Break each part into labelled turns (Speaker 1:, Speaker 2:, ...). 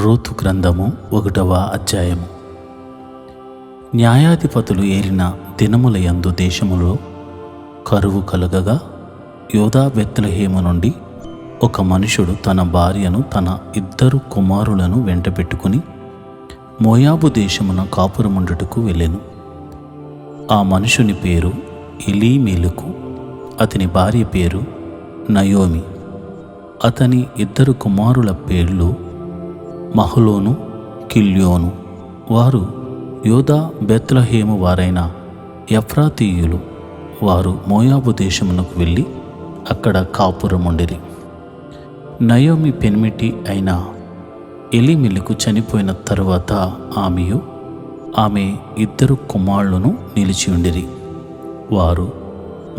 Speaker 1: Ruth గ్రంథము 1వ అధ్యాయము. న్యాయాధిపతులు ఏలిన దినముల యందు దేశములో కరువు కలుగగా యూదా బెత్లెహేము నుండి ఒక మనుషుడు తన భార్యను తన 2 కుమారులను వెంటబెట్టుకుని మోయాబు దేశమున కాపురముండుటకు వెళ్ళెను. ఆ మనుషుని పేరు ఎలీమెలెకు, అతని భార్య పేరు నయోమి. అతని 2 కుమారుల పేర్లు మహలోను, కిల్యోను. వారు యూదా బెత్లెహేము వారైన ఎఫ్రాతీయులు. వారు మోయాబు దేశమునకు వెళ్ళి అక్కడ కాపురముండిరి. నయోమి పెనిమిటి అయిన ఎలీమెలెకు చనిపోయిన తరువాత ఆమె 2 కుమారులను నిలిచియుండిరి. వారు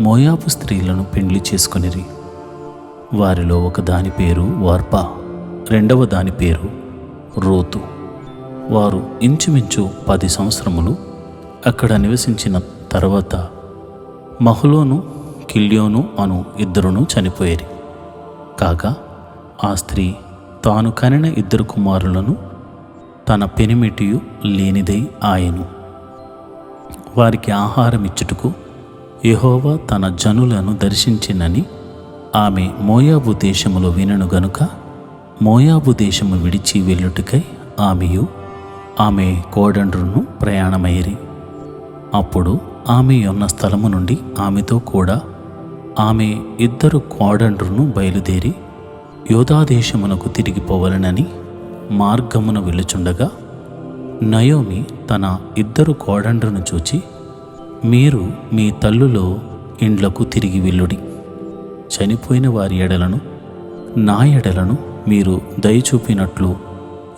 Speaker 1: మోయాబు స్త్రీలను పెండ్లి చేసుకొనిరి. వారిలో ఒక దాని పేరు ఓర్పా, రెండవ దాని పేరు రూతు. వారు ఇంచుమించు 10 సంవత్సరములు అక్కడ నివసించిన తర్వాత మహలోను, కిల్యోను అను 2 చనిపోయేరి. కాగా ఆ స్త్రీ తాను కనిన 2 కుమారులను తన పెనిమిటియు లేనిదై ఆయను. వారికి ఆహారం ఇచ్చుటకు యెహోవా తన జనులను దర్శించినని ఆమె మోయాబు దేశములో వినెను గనుక మోయాబు దేశము విడిచి వెళ్ళుటకై ఆమెయు ఆమె కోడండ్రును ప్రయాణమైరి. అప్పుడు ఆమె ఉన్న స్థలము నుండి ఆమెతో కూడా ఆమె 2 కోడండ్రును బయలుదేరి యూదాదేశమునకు తిరిగిపోవలనని మార్గమున వెళ్ళుచుండగా నయోమి తన 2 కోడండ్రును చూచి, మీరు మీ తల్లులో ఇండ్లకు తిరిగి వెళ్ళుడి. చనిపోయిన వారి ఎడలను నా ఎడలను మీరు దయచూపినట్లు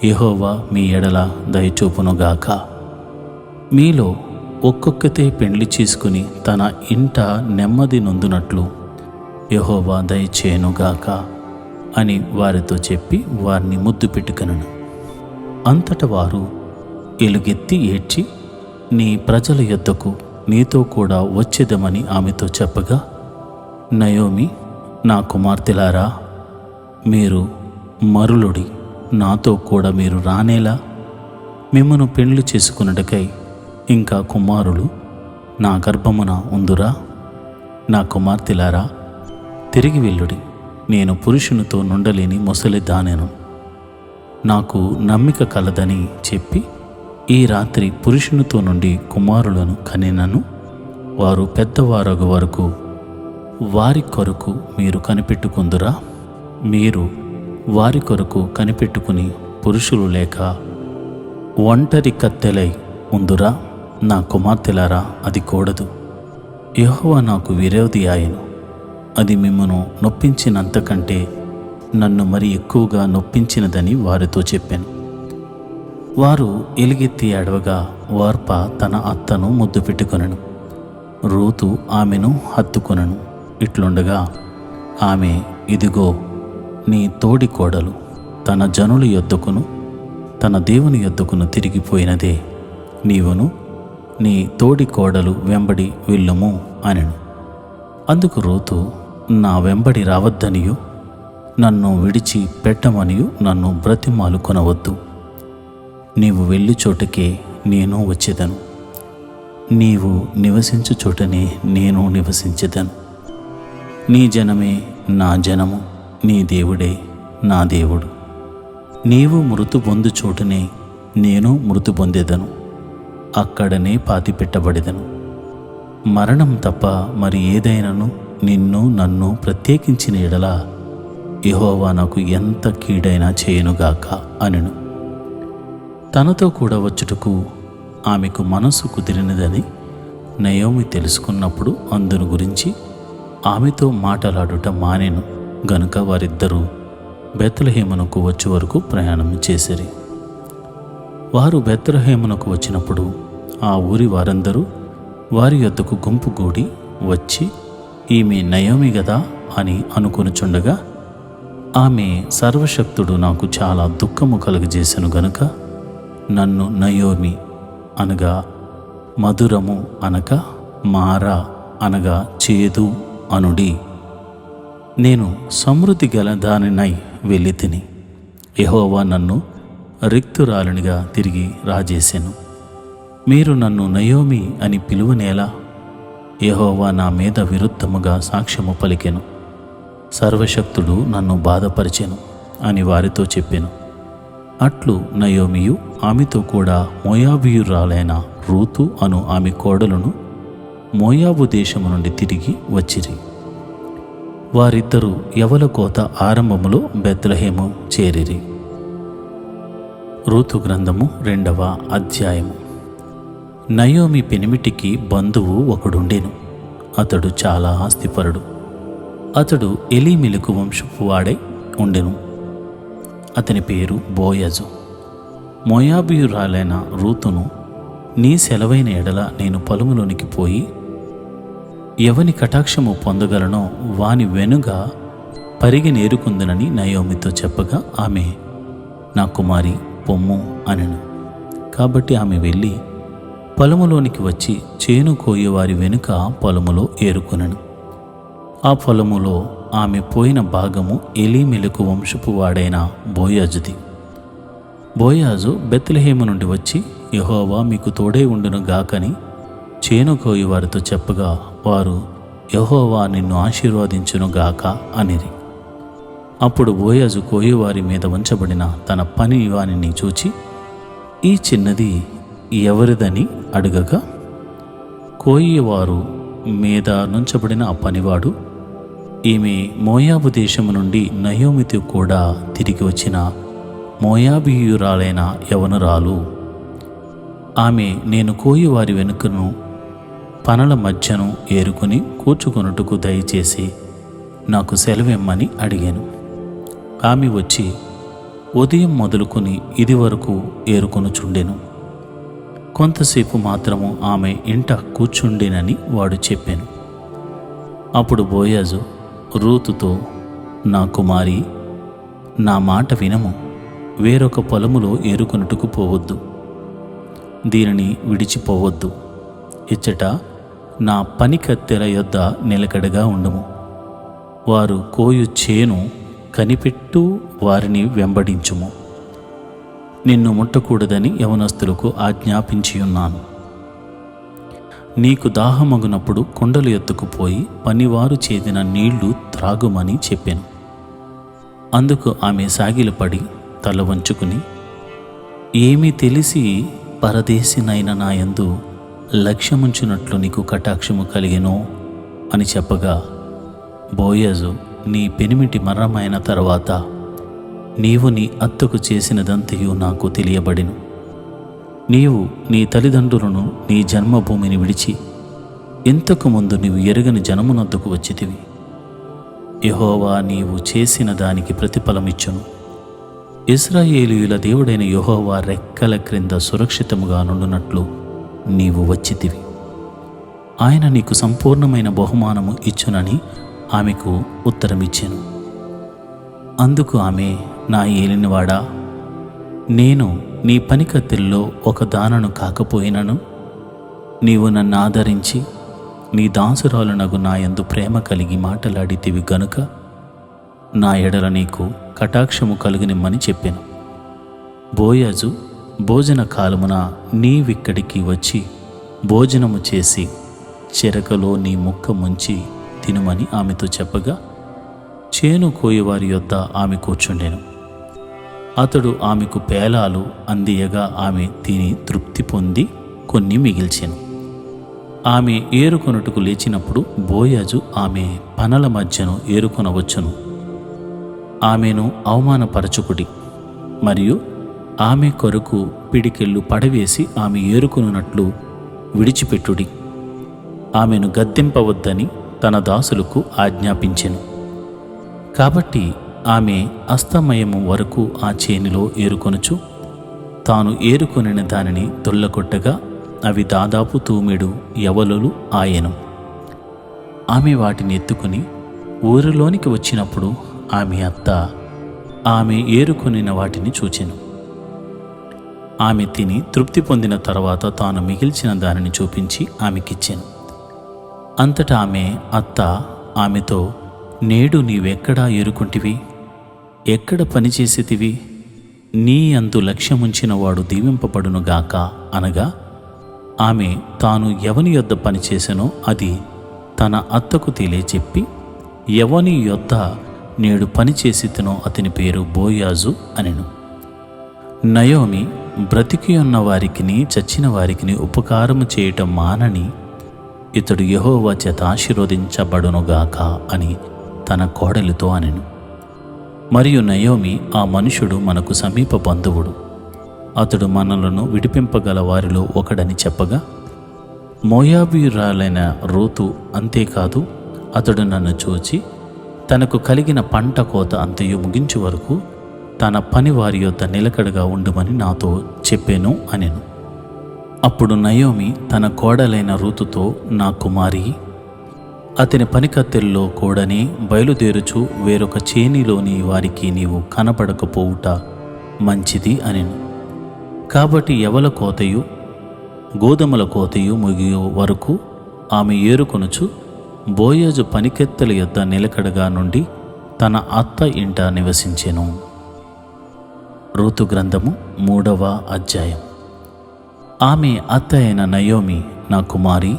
Speaker 1: యెహోవా మీ ఎడల దయచూపునుగాక. మీలో ఒక్కొక్కతే పెండ్లి చేసుకుని తన ఇంట నెమ్మది నొందునట్లు యెహోవా దయచేయునుగాక అని వారితో చెప్పి వారిని ముద్దు పెట్టుకొనెను. అంతట వారు ఎలుగెత్తి ఏడ్చి, నీ ప్రజల యొద్దకు నీతో కూడా వచ్చేదమని ఆమెతో చెప్పగా, నయోమి, నా కుమార్తెలారా, మీరు మరులుడి, నాతో కూడా మీరు రానేలా మిమ్మను పెండ్లి చేసుకున్నటకై ఇంకా కుమారులు నా గర్భమున ఉందురా. నా కుమార్తెలారా, తిరిగి వెళ్ళుడి. నేను పురుషునితో నుండలేని ముసలి దానెను. నాకు నమ్మిక కలదని చెప్పి ఈ రాత్రి పురుషునితో నుండి కుమారులను కనినను. వారు పెద్దవారగు వరకు వారి కొరకు మీరు కనిపెట్టుకుందురా. మీరు వారి కొరకు కనిపెట్టుకుని పురుషులు లేక ఒంటరి కత్తెలై ఉందురా. నా కుమార్తెలారా, అది కూడదు. యెహోవా నాకు విరోధి ఆయను. అది మిమ్మను నొప్పించినంతకంటే నన్ను మరి ఎక్కువగా నొప్పించినదని వారితో చెప్పాను. వారు ఎలుగెత్తి ఏడవగా ఓర్పా తన అత్తను ముద్దు పెట్టుకొనెను. రూతు ఆమెను హత్తుకొనెను. ఇట్లుండగా ఆమె, ఇదిగో నీ తోడి కోడలు తన జనుల యొద్దకును తన దేవుని యొద్దకును తిరిగిపోయినదే. నీవును నీ తోడి కోడలు వెంబడి వెళ్ళుము అనెను. అందుకు రూతు, నా వెంబడి రావద్దనియు నన్ను విడిచి పెట్టమనియు నన్ను బ్రతిమాలు కొనవద్దు. నీవు వెళ్ళు చోటకే నేను వచ్చేదను. నీవు నివసించు చోటనే నేను నివసించెదను. నీ జనమే నా జనము, నీ దేవుడే నా దేవుడు. నీవు మృతు పొందు చోటునే నేను మృతు పొందేదను. అక్కడనే పాతిపెట్టబడెదను. మరణం తప్ప మరి ఏదైనాను నిన్ను నన్ను ప్రత్యేకించిన ఎడల యెహోవా నాకు ఎంత కీడైనా చేయనుగాక అనెను. తనతో కూడా వచ్చుటకు ఆమెకు మనసు కుదిరినదని నయోమి తెలుసుకున్నప్పుడు అందును గురించి ఆమెతో మాటలాడుట మానెను గనుక వారిద్దరూ బెత్లెహేమునకు వచ్చే వరకు ప్రయాణం చేసిరి. వారు బెత్లెహేమునకు వచ్చినప్పుడు ఆ ఊరి వారందరూ వారి యొద్దకు గుంపు గూడి వచ్చి, ఈమె నయోమి గదా అని అనుకొనుచుండగా, ఆమె సర్వశక్తుడు నాకు చాలా దుఃఖము కలుగజేసెను గనుక నన్ను నయోమి అనగా మధురము అనక మారా అనగా చేదు అనుడి. నేను సమృద్ధి గల దానినై వెళ్ళి తిని యెహోవా నన్ను రిక్తురాలునిగా తిరిగి రాజేసెను. మీరు నన్ను నయోమి అని పిలువనేలా? యెహోవా నా మీద విరుద్ధముగా సాక్ష్యము పలికెను. సర్వశక్తుడు నన్ను బాధపరిచెను అని వారితో చెప్పెను. అట్లు నయోమియు ఆమెతో కూడా మోయాబీయురాలైన రూతు అను ఆమె కోడలను మోయాబు దేశము నుండి తిరిగి వచ్చిరి. వారిద్దరూ యవల కోత ఆరంభములో బెత్లెహేము చేరిరి. రూతు గ్రంథము 2వ అధ్యాయము. నయోమి పెనిమిటికి బంధువు ఒకడుండెను. అతడు చాలా ఆస్తిపరుడు. అతడు ఎలీమెలెకు వంశపు వాడై ఉండెను. అతని పేరు బోయజు. మోయాబీయురాలైన రూతును, నీ సెలవైన ఎడల నేను పొలములోనికి పోయి ఎవని కటాక్షము పొందగలనో వాని వెనుక పరిగి నేరుకుందునని నయోమితో చెప్పగా ఆమె, నా కుమారి పొమ్ము అనెను. కాబట్టి ఆమె వెళ్ళి పొలములోనికి వచ్చి చేను కోయేవారి వెనుక పొలములో ఏరుకొనెను. ఆ పొలములో ఆమె పోయిన భాగము ఎలీమెలెకు వంశపు వాడైన బోయాజుది. బోయాజు బెత్లెహేము నుండి వచ్చి, యెహోవా మీకు తోడై ఉండును గాకని చేను కోయేవారితో చెప్పగా వారు, యెహోవా నిన్ను ఆశీర్వదించును గాక అనిరి. అప్పుడు బోయాజు కోయేవారి మీద ఉంచబడిన తన పని వానిని చూచి, ఈ చిన్నది ఎవరిదని అడుగగా, కోయేవారు మీద నుంచబడిన ఆ పనివాడు, ఈమె మోయాబు దేశము నుండి నయోమితో కూడా తిరిగి వచ్చిన మోయాబీయురాలైన యవనురాలు. ఆమె నేను కోయేవారి వెనుకను పనల మధ్యను ఏరుకుని కూర్చుకొనుటకు దయచేసి నాకు సెలవిమ్మని అడిగాను. ఆమె వచ్చి ఉదయం మొదలుకొని ఇది వరకు ఏరుకొనుచుండెను. కొంతసేపు మాత్రము ఆమె ఇంట కూర్చుండెనని వాడు చెప్పాను. అప్పుడు బోయాజు రూతుతో, నా కుమారి, నా మాట వినము. వేరొక పొలములో ఏరుకొనుటకు పోవద్దు. దీనిని విడిచిపోవద్దు. ఇచ్చట నా పని కత్తెల యొద్ద నిలకడగా ఉండుము. వారు కోయు చేను కనిపెట్టు వారిని వెంబడించుము. నిన్ను ముట్టకూడదని యవనస్తులకు ఆజ్ఞాపించియున్నాను. నీకు దాహమగునప్పుడు కుండలు ఎత్తుకుపోయి పనివారు చేదిన నీళ్లు త్రాగుమని చెప్పాను. అందుకు ఆమె సాగిలపడి తల వంచుకుని, ఏమీ తెలిసి పరదేశినైన నా యందు లక్ష్యముంచునట్లు నీకు కటాక్షము కలిగెనో అని చెప్పగా, బోయజు, నీ పెనిమిటి మరణమైన తర్వాత నీవు నీ అత్తకు చేసినదంతయు నాకు తెలియబడెను. నీవు నీ తల్లిదండ్రులను నీ జన్మభూమిని విడిచి ఇంతకు ముందు నీవు ఎరగని జనమునొద్దకు వచ్చితివి. యెహోవా నీవు చేసిన దానికి ప్రతిఫలమిచ్చును. ఇశ్రాయేలీయుల దేవుడైన యెహోవా రెక్కల క్రింద సురక్షితముగా నుండునట్లు నీవు వచ్చితివి. ఆయన నీకు సంపూర్ణమైన బహుమానము ఇచ్చునని ఆమెకు ఉత్తరమిచ్చెను. అందుకు ఆమె, నా ఏలినవాడా, నేను నీ పనికత్తెల్లో ఒక దానను కాకపోయినను నీవు నన్ను ఆదరించి నీ దాసురాలునగు నా యందు ప్రేమ కలిగి మాటలాడితివి గనుక నా ఎడల నీకు కటాక్షము కలుగనిమ్మని చెప్పాను. బోయజు భోజన కాలమున నీవిక్కడికి వచ్చి భోజనము చేసి చెరకలో నీ ముక్క ముంచి తినుమని ఆమెతో చెప్పగా, చేను కోయేవారి యొద్ద ఆమె కూర్చుండెను. అతడు ఆమెకు పేలాలు అందియగా ఆమె తిని తృప్తి పొంది కొన్ని మిగిల్చెను. ఆమె ఏరుకొనుటకు లేచినప్పుడు బోయజు ఆమె పనల మధ్యను ఏరుకొనవచ్చును. ఆమెను అవమానపరచుకుడి మరియు ఆమె కొరకు పిడికెళ్ళు పడవేసి ఆమె ఏరుకొనున్నట్లు విడిచిపెట్టుడి. ఆమెను గద్దింపవద్దని తన దాసులకు ఆజ్ఞాపించెను. కాబట్టి ఆమె అస్తమయము వరకు ఆ చేనిలో ఏరుకొనుచు తాను ఏరుకొనిన దానిని దొల్లకొట్టగా అవి దాదాపు 2 యవలులు ఆయెను. ఆమె వాటిని ఎత్తుకుని ఊరిలోనికి వచ్చినప్పుడు ఆమె అత్త ఆమె ఏరుకొనిన వాటిని చూచెను. ఆమె తిని తృప్తి పొందిన తర్వాత తాను మిగిల్చిన దానిని చూపించి ఆమెకిచ్చెను. అంతటా ఆమె అత్త ఆమెతో, నేడు నీవెక్కడా ఏరుకుంటివి? ఎక్కడ పనిచేసేతివి? నీ యందు లక్ష్యముంచిన వాడు దీవింపబడునుగాక అనగా ఆమె తాను ఎవని యొద్ద పనిచేసెనో అది తన అత్తకు తెలియచెప్పి, ఎవని యొద్ద నేడు పనిచేసితనో అతని పేరు బోయాజు అనెను. నయోమి బ్రతికి ఉన్న వారికిని చచ్చిన వారికిని ఉపకారము చేయటం మానని ఇతడు యెహోవా చేత ఆశీర్వదించబడునుగాక అని తన కోడలితో అనెను. మరియు నయోమి, ఆ మనుషుడు మనకు సమీప బంధువుడు, అతడు మనలను విడిపింపగల వారిలో ఒకడని చెప్పగా, మోయాబీయురాలైన రూతు అంతేకాదు, అతడు నన్ను చూచి తనకు కలిగిన పంట కోత అంతయు ముగించు వరకు తన పని వారి యొద్ద నిలకడగా ఉండుమని నాతో చెప్పెను అనెను. అప్పుడు నయోమి తన కోడలైన రూతుతో, నా కుమారి, అతని పనికత్తెల్లో కూడనే బయలుదేరుచు వేరొక చేనిలోని వారికి నీవు కనపడకపోవుట మంచిది అనెను. కాబట్టి యవల కోతయు గోధుమల కోతయు ముగియు వరకు ఆమె ఏరుకొనుచు బోయాజు పనికెత్తెల యొద్ద నిలకడగా నుండి తన అత్త ఇంట నివసించెను. రూతు గ్రంథము 3వ అధ్యాయం. ఆమె అత్త అయిన నయోమి, నా కుమారి,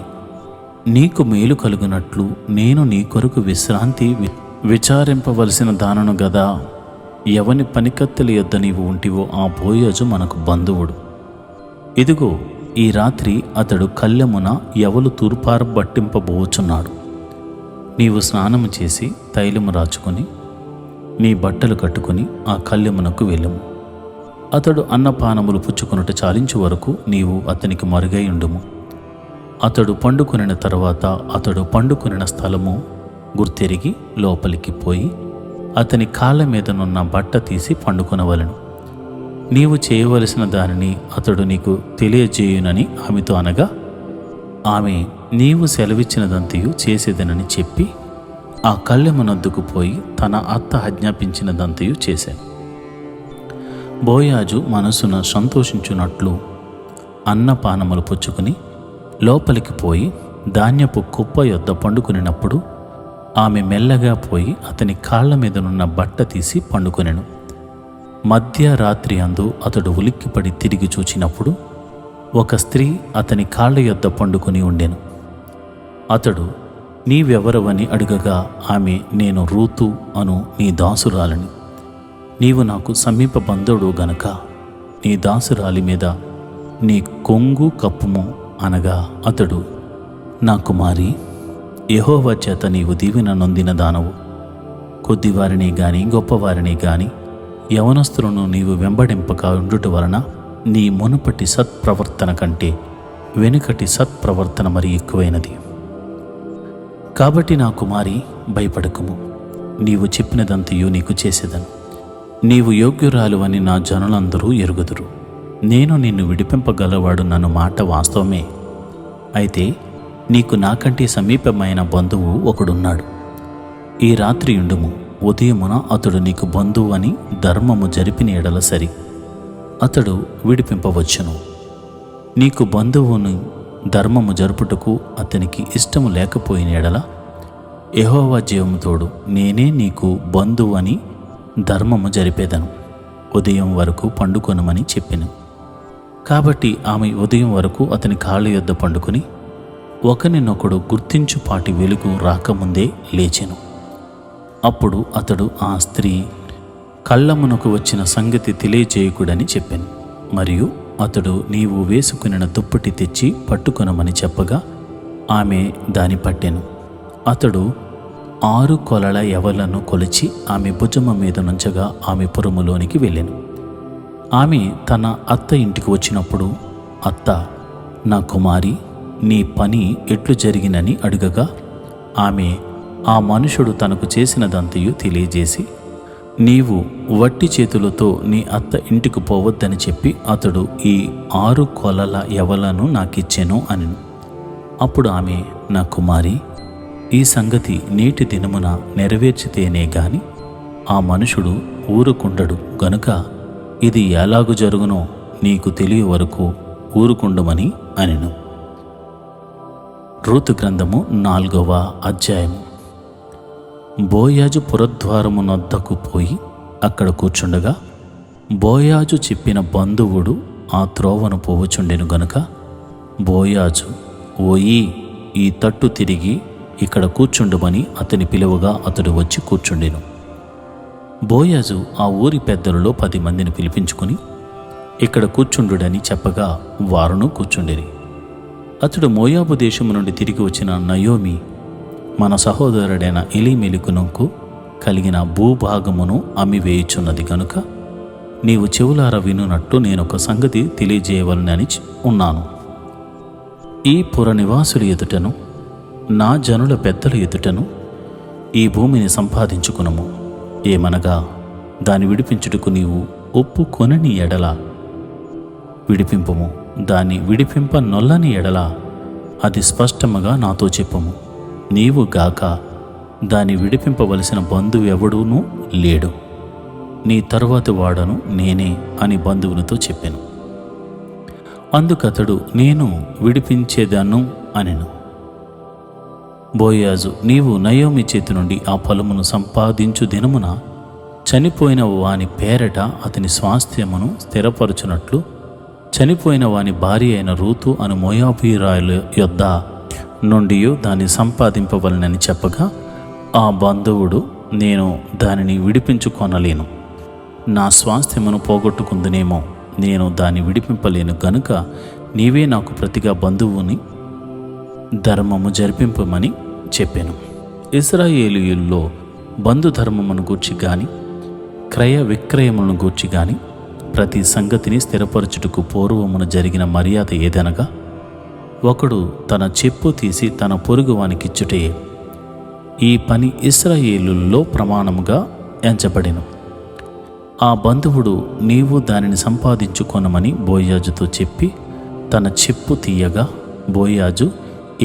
Speaker 1: నీకు మేలు కలుగునట్లు నేను నీ కొరకు విశ్రాంతి విచారింపవలసిన దానను గదా. ఎవని పనికత్తెల యొద్ద నీవు ఉంటివో ఆ బోయాజు మనకు బంధువుడు. ఇదిగో, ఈ రాత్రి అతడు కళ్ళెమున ఎవలు తూర్పారబట్టింపబోచున్నాడు. నీవు స్నానము చేసి తైలము రాచుకొని నీ బట్టలు కట్టుకుని ఆ కళ్ళెమునకు వెళ్ళము. అతడు అన్నపానములు పుచ్చుకొనుట చాలించు వరకు నీవు అతనికి మరుగై ఉండుము. అతడు పండుకొనిన తర్వాత అతడు పండుకొనిన స్థలము గుర్తెరిగి లోపలికి పోయి అతని కాళ్ళ మీదనున్న బట్ట తీసి పండుకొనవలెను. నీవు చేయవలసిన దానిని అతడు నీకు తెలియజేయునని ఆమెతో అనగా, ఆమె నీవు సెలవిచ్చినదంతయు చేసేదనని చెప్పి ఆ కళ్ళెమునొద్దకు పోయి తన అత్త ఆజ్ఞాపించినదంతయు చేశాను. బోయాజు మనసున సంతోషించున్నట్లు అన్నపానములు పుచ్చుకుని లోపలికి పోయి ధాన్యపు కుప్ప యొద్ద పండుకొనినప్పుడు ఆమె మెల్లగా పోయి అతని కాళ్ళ మీదనున్న బట్ట తీసి పండుకొనెను. మధ్యరాత్రి అందు అతడు ఉలిక్కిపడి తిరిగి చూచినప్పుడు ఒక స్త్రీ అతని కాళ్ళ యొద్ద పండుకొని ఉండెను. అతడు, నీవెవరవని అడుగగా ఆమె, నేను రూతు అను నీ దాసురాలని. నీవు నాకు సమీప బంధువుడు గనక నీ దాసురాలి మీద నీ కొంగు కప్పుము అనగా, అతడు, నా కుమారి, యెహోవా చేత నీవు దీవెన నొందిన దానవు. కొద్దివారిని గాని గొప్పవారిని గాని యవనస్తులను నీవు వెంబడింపక ఉండుట వలన నీ మునుపటి సత్ప్రవర్తన కంటే వెనుకటి సత్ప్రవర్తన మరి ఎక్కువైనది. కాబట్టి నా కుమారి, భయపడకుము. నీవు చెప్పినదంతయు నీకు చేసేదను. నీవు యోగ్యురాలు అని నా జనులందరూ ఎరుగుదురు. నేను నిన్ను విడిపింపగలవాడు నన్ను మాట వాస్తవమే. అయితే నీకు నాకంటే సమీపమైన బంధువు ఒకడున్నాడు. ఈ రాత్రి ఉండుము. ఉదయమున అతడు నీకు బంధువు అని ధర్మము జరిపిన ఎడల సరి, అతడు విడిపింపవచ్చును. నీకు బంధువును ధర్మము జరుపుటకు అతనికి ఇష్టము లేకపోయిన ఎడల యెహోవా జీవము తోడు నేనే నీకు బంధువు అని ధర్మము జరిపేదను. ఉదయం వరకు పండుకొనమని చెప్పెను. కాబట్టి ఆమె ఉదయం వరకు అతని కాళ్ళ యొద్ద పండుకొని ఒకరినొకడు గుర్తించుపాటి వెలుగు రాకముందే లేచెను. అప్పుడు అతడు ఆ స్త్రీ కళ్ళమునకు వచ్చిన సంగతి తెలియజేయకుడని చెప్పాను. మరియు అతడు, నీవు వేసుకునిన దుప్పటి తెచ్చి పట్టుకొనమని చెప్పగా ఆమె దాని పట్టెను. అతడు 6 కొలల యవలను కొలిచి ఆమె భుజము మీద నుంచగా ఆమె పురములోనికి వెళ్ళెను. ఆమె తన అత్త ఇంటికి వచ్చినప్పుడు అత్త, నా కుమారి, నీ పని ఎట్లు జరిగినని అడుగగా ఆమె ఆ మనుషుడు తనకు చేసినదంతయు తెలియజేసి, నీవు వట్టి చేతులతో నీ అత్త ఇంటికి పోవద్దని చెప్పి అతడు ఈ 6 కొలల యవలను నాకిచ్చెను అనెను. అప్పుడు ఆమె, నా కుమారి, ఈ సంగతి నేటి దినమున నెరవేర్చితేనే గాని ఆ మనుషుడు ఊరుకుండడు గనుక ఇది ఎలాగు జరుగునో నీకు తెలియ వరకు ఊరుకుండమని అనెను. రూతు గ్రంథము 4వ అధ్యాయము. బోయాజు పురద్వారమునొద్దకు పోయి అక్కడ కూర్చుండగా బోయాజు చెప్పిన బంధువుడు ఆ త్రోవను పోవుచుండెను గనుక బోయాజు, ఓయి, ఈ తట్టు తిరిగి ఇక్కడ కూర్చుండుమని అతని పిలువగా అతడు వచ్చి కూర్చుండెను. బోయాజు ఆ ఊరి పెద్దలలో 10 మందిని పిలిపించుకుని ఇక్కడ కూర్చుండుడని చెప్పగా వారును కూర్చుండిరి. అతడు మోయాబు దేశము నుండి తిరిగి వచ్చిన నయోమి మన సహోదరుడైన ఎలీమెలెకునకు కలిగిన భూభాగమును అమ్మివేయుచున్నది గనుక నీవు చెవులార వినున్నట్టు నేనొక సంగతి తెలియజేయవలనని ఉన్నాను. ఈ పుర నివాసుల ఎదుటను నా జనుల పెద్దల ఎదుటను ఈ భూమిని సంపాదించుకునము. ఏమనగా దాని విడిపించుటకు నీవు ఒప్పుకొనని ఎడల విడిపింపుము, దాన్ని విడిపింప నొల్లని ఎడల అది స్పష్టముగా నాతో చెప్పుము. నీవు గాక దాన్ని విడిపింపవలసిన బంధువు ఎవడూనూ లేడు, నీ తరువాతి వాడను నేనే అని బంధువులతో చెప్పాను. అందుకతడు, నేను విడిపించేదాను అనెను. బోయాజు, నీవు నయోమి చేతి నుండి ఆ పొలమును సంపాదించు దినమున చనిపోయిన వాని పేరట అతని స్వాస్థ్యమును స్థిరపరచునట్లు చనిపోయిన వాని భార్య అయిన రూతు అను మోయాబీయురాయల యొద్ద నుండి దాన్ని సంపాదింపవలనని చెప్పగా ఆ బంధువుడు, నేను దానిని విడిపించుకొనలేను, నా స్వాస్థ్యమును పోగొట్టుకుందునేమో, నేను దాన్ని విడిపింపలేను గనుక నీవే నాకు ప్రతిగా బంధువుని ధర్మము జరిపింపమని చెప్పాను. ఇశ్రాయేలీయుల్లో బంధుధర్మమును గూర్చి గాని క్రయ విక్రయములను గూర్చి గాని ప్రతి సంగతిని స్థిరపరచుటకు పూర్వమున జరిగిన మర్యాద ఏదనగా ఒకడు తన చెప్పు తీసి తన పొరుగు వానికిచ్చుటే. ఈ పని ఇశ్రాయేలుల్లో ప్రమాణముగా ఎంచబడెను. ఆ బంధువుడు, నీవు దానిని సంపాదించుకొనమని బోయాజుతో చెప్పి తన చెప్పు తీయగా బోయాజు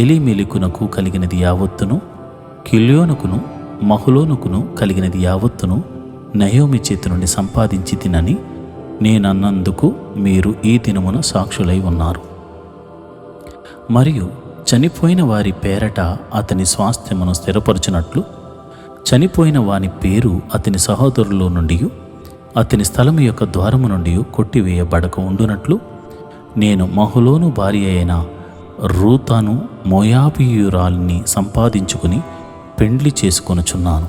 Speaker 1: ఎలీమెలెకునకు కలిగినది యావత్తును, కిల్యోనుకును మహులోనుకును కలిగినది యావత్తును నయోమి చేతి నుండి సంపాదించి తినని నేనన్నందుకు మీరు ఈ దినమున సాక్షులై ఉన్నారు. మరియు చనిపోయిన వారి పేరట అతని స్వాస్థ్యమును స్థిరపరచునట్లు చనిపోయిన వాని పేరు అతని సహోదరులో నుండి అతని స్థలము యొక్క ద్వారము నుండి కొట్టివేయబడక ఉండునట్లు నేను మహులోను భార్య అయిన రూతాను మోయాబీయురాలిని సంపాదించుకుని పెండ్లి చేసుకొనుచున్నాను.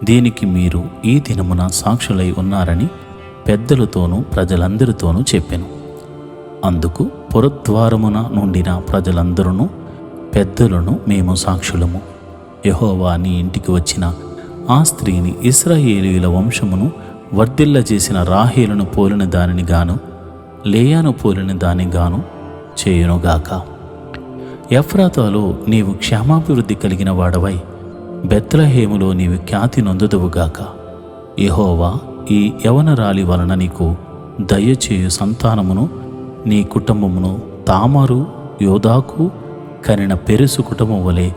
Speaker 1: దీనికి మీరు ఈ దినమున సాక్షులై ఉన్నారని పెద్దలతోనూ ప్రజలందరితోనూ చెప్పెను. అందుకు పురద్వారమున నుండిన ప్రజలందరూ పెద్దలను మేము సాక్షులము. యెహోవా నీ ఇంటికి వచ్చిన ఆ స్త్రీని ఇశ్రాయేలీయుల వంశమును వర్ధిల్లజేసిన రాహేలును పోలిన దానిని గాను లేయాను పోలిన దాని గాను చేయునుగాక. ఎఫ్రాతాలో నీవు క్షేమాభివృద్ధి కలిగిన వాడవై బెత్లెహేములో నీవు ఖ్యాతి నొందుదువుగాక. యెహోవా ఈ యవనరాలి వలన నీకు దయచేయు సంతానమును నీ కుటుంబమును తామారు యోదాకు కనిన పెరుసు కుటుంబం వలె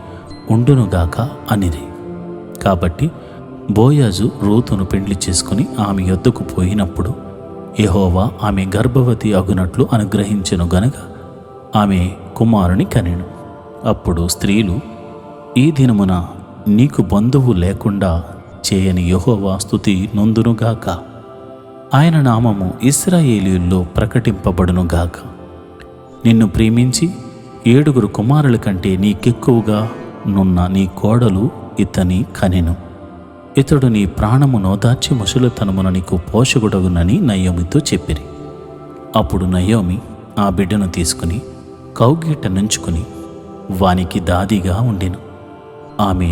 Speaker 1: ఉండునుగాక అనిరి. కాబట్టి బోయాజు రూతును పెండ్లి చేసుకుని ఆమె యొద్దకు పోయినప్పుడు యెహోవా ఆమె గర్భవతి అగునట్లు అనుగ్రహించెను గనక ఆమె కుమారుని కనెను. అప్పుడు స్త్రీలు, ఈ దినమున నీకు బంధువు లేకుండా చేయని యెహోవా స్తుతి నొందునుగాక, ఆయన నామము ఇశ్రాయేలీయుల్లో ప్రకటింపబడునుగాక. నిన్ను ప్రేమించి 7 కుమారుల కంటే నీకెక్కువగా నున్న నీ కోడలు ఇతని కనెను. ఇతడు నీ ప్రాణము నోదార్చి ముసలితనమున నీకు పోషకుడగునని నయోమితో చెప్పిరి. అప్పుడు నయోమి ఆ బిడ్డను తీసుకుని కౌగిట నుంచుకుని వానికి దాదిగా ఉండెను. ఆమె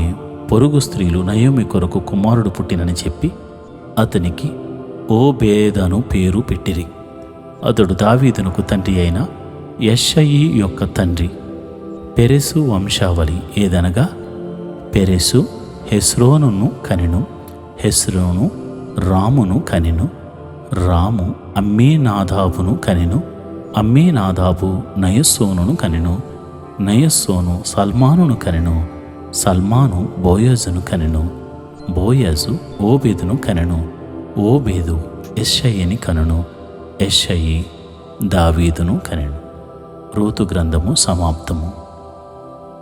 Speaker 1: పొరుగు స్త్రీలు నయోమి కొరకు కుమారుడు పుట్టినని చెప్పి అతనికి ఓబేదను పేరు పెట్టిరి. అతడు దావీదునకు తండ్రి అయిన యెషయి యొక్క తండ్రి. పెరెసు వంశావళి ఏదనగా పెరెసు హెస్రోనును కనెను, హెస్రోను రామును కనెను, రాము అమ్మీనాదాబును కనెను, అమ్మీనాదాబు నయస్సోనును కనెను, నయస్సోను సల్మానును కనెను, సల్మాను బోయజును కనెను, బోయజు ఓబేదును కనెను, ఓబేదు యెషయిని కనెను, యెషయి దావీదును కనెను. రూతు గ్రంథము సమాప్తము.